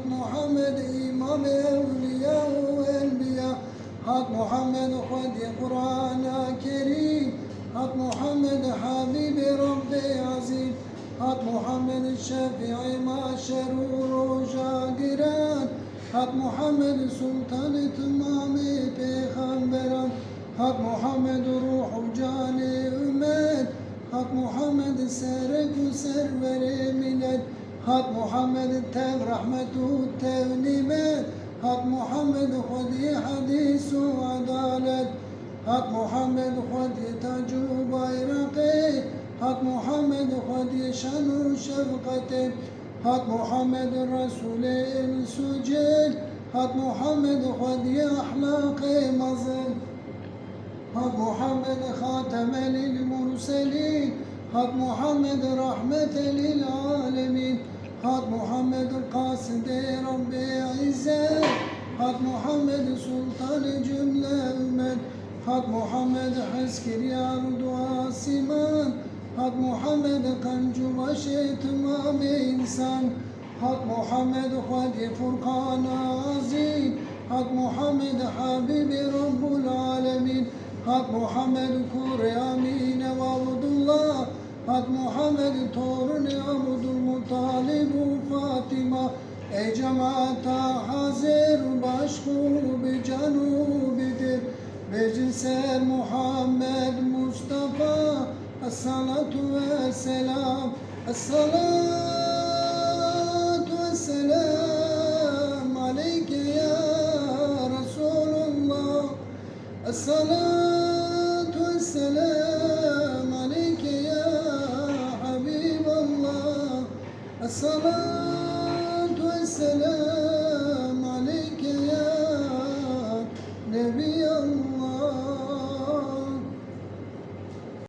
محمد إمام أولياء وأنبياء حق محمد خد قرآن كريم حق محمد حبيب ربي عظيم حق محمد الشافع معشر شاكران حق محمد سلطان تمام پیغمبران حق محمد روح جان امت حق محمد سرک و سرور ملت حق محمد تب رحمت و تب نعمت حق محمد خودی حدیث و عدالت حق محمد خودی تاج و bayrak حق محمد خودی شان و شفقت حق محمد رسول السجل حق محمد خودی اخلاق مظل حق محمد خاتم للمرسلين حق محمد رحمة للعالمين حق محمد قاصد رب عزة حق محمد سلطان جملة أمت حق محمد حسكر يارد واسمان حق محمد قنج وشيت مام إنسان حق محمد خدي فرقان عظيم حق محمد حبيب رب العالمين حق محمد كور أمين وعبد الله حق محمد torun Abdülmuttalib Fatıma ey cemaata hazır başkubi canubidir Vecinsel Muhammed Mustafa Esselatu vesselam Esselatu vesselam Aleyke ya Resulullah Esselatu vesselam Aleyke ya Habiballah Esselatu vesselam